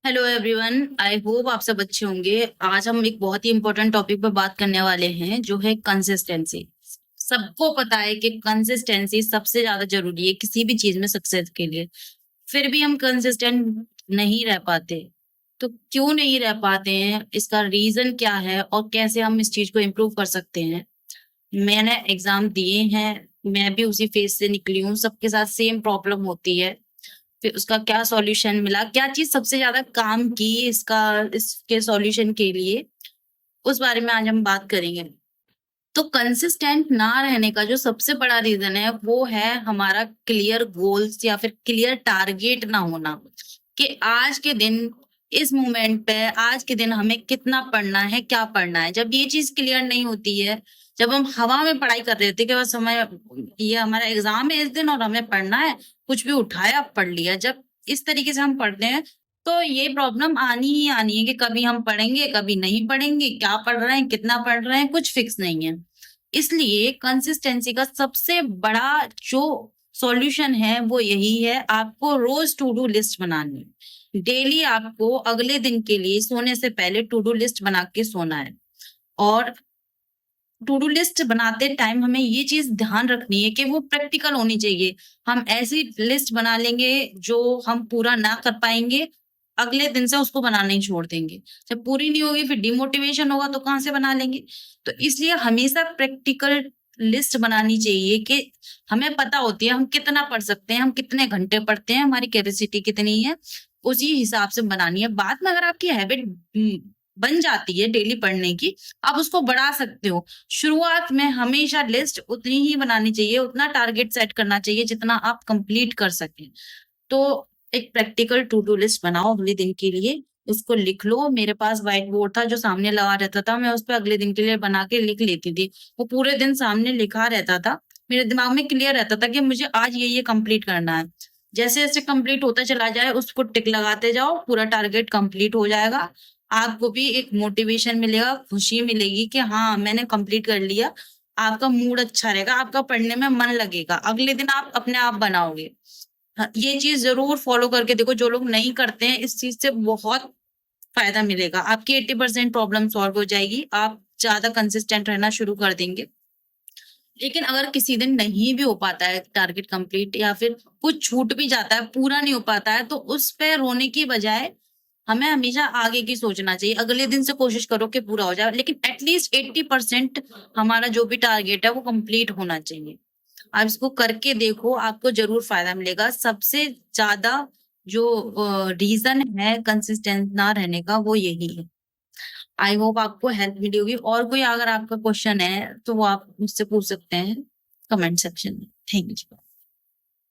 Hello everyone, I hope आप सब अच्छे होंगे। आज हम एक बहुत ही इंपॉर्टेंट टॉपिक पर बात करने वाले हैं जो है कंसिस्टेंसी। सबको पता है कि कंसिस्टेंसी सबसे ज्यादा जरूरी है किसी भी चीज में सक्सेस के लिए। फिर भी हम कंसिस्टेंट नहीं रह पाते। तो क्यों नहीं रह पाते हैं, इसका रीजन क्या है और कैसे हम इस चीज को इम्प्रूव कर सकते हैं। मैंने एग्जाम दिए हैं, मैं भी उसी फेज से निकली हूँ, सबके साथ सेम प्रॉब्लम होती है। फिर उसका क्या सॉल्यूशन मिला, क्या चीज सबसे ज्यादा काम की इसका इसके सॉल्यूशन के लिए, उस बारे में आज हम बात करेंगे। तो कंसिस्टेंट ना रहने का जो सबसे बड़ा रीजन है वो है हमारा क्लियर गोल्स या फिर क्लियर टारगेट ना होना। कि आज के दिन, इस मोमेंट पे, आज के दिन हमें कितना पढ़ना है, क्या पढ़ना है। जब ये चीज क्लियर नहीं होती है, जब हम हवा में पढ़ाई कर रहे थे कि बस हमें ये हमारा एग्जाम है इस दिन और हमें पढ़ना है, कुछ भी उठाया पढ़ लिया, जब इस तरीके से हम पढ़ते हैं तो ये प्रॉब्लम आनी ही आनी है कि कभी हम पढ़ेंगे कभी नहीं पढ़ेंगे, क्या पढ़ रहे हैं कितना पढ़ रहे हैं कुछ फिक्स नहीं है। इसलिए कंसिस्टेंसी का सबसे बड़ा जो सॉल्यूशन है वो यही है, आपको रोज टू डू लिस्ट बनानी है। डेली आपको अगले दिन के लिए सोने से पहले टू डू लिस्ट बना के सोना है। और टू डू लिस्ट बनाते टाइम हमें ये चीज ध्यान रखनी है कि वो प्रैक्टिकल होनी चाहिए। हम ऐसी लिस्ट बना लेंगे जो हम पूरा ना कर पाएंगे, अगले दिन से उसको बनाना ही छोड़ देंगे। जब पूरी नहीं होगी फिर डिमोटिवेशन होगा तो कहाँ से बना लेंगे। तो इसलिए हमेशा प्रैक्टिकल लिस्ट बनानी चाहिए कि हमें पता होती है हम कितना पढ़ सकते हैं, हम कितने घंटे पढ़ते हैं, हमारी कैपेसिटी कितनी है, उसी हिसाब से बनानी है। बाद में अगर आपकी हैबिट बन जाती है डेली पढ़ने की, आप उसको बढ़ा सकते हो। शुरुआत में हमेशा लिस्ट उतनी ही बनानी चाहिए, उतना टारगेट सेट करना चाहिए जितना आप कंप्लीट कर सकें। तो एक प्रैक्टिकल टू डू लिस्ट बनाओ अगले दिन के लिए, उसको लिख लो। मेरे पास व्हाइट बोर्ड था जो सामने लगा रहता था, मैं उस पर अगले दिन के लिए बना के लिख लेती थी। वो पूरे दिन सामने लिखा रहता था, मेरे दिमाग में क्लियर रहता था कि मुझे आज ये कंप्लीट करना है। जैसे जैसे कंप्लीट होता चला जाए उसको टिक लगाते जाओ, पूरा टारगेट कंप्लीट हो जाएगा। आपको भी एक मोटिवेशन मिलेगा, खुशी मिलेगी कि हाँ मैंने कंप्लीट कर लिया। आपका मूड अच्छा रहेगा, आपका पढ़ने में मन लगेगा, अगले दिन आप अपने आप बनाओगे। हाँ, ये चीज जरूर फॉलो करके देखो। जो लोग नहीं करते हैं इस चीज से बहुत फायदा मिलेगा, आपकी 80% प्रॉब्लम सॉल्व हो जाएगी, आप ज्यादा कंसिस्टेंट रहना शुरू कर देंगे। लेकिन अगर किसी दिन नहीं भी हो पाता है टारगेट कंप्लीट, या फिर कुछ छूट भी जाता है, पूरा नहीं हो पाता है, तो उस पे रोने की बजाय हमें हमेशा आगे की सोचना चाहिए। अगले दिन से कोशिश करो कि पूरा हो जाए, लेकिन एटलीस्ट 80% हमारा जो भी टारगेट है वो कंप्लीट होना चाहिए। आप इसको करके देखो, आपको जरूर फायदा मिलेगा। सबसे ज्यादा जो रीजन है कंसिस्टेंट ना रहने का वो यही है। आई होप आपको हेल्प मिली होगी। और कोई अगर आपका क्वेश्चन है तो वो आप मुझसे पूछ सकते हैं कमेंट सेक्शन में। Thank you.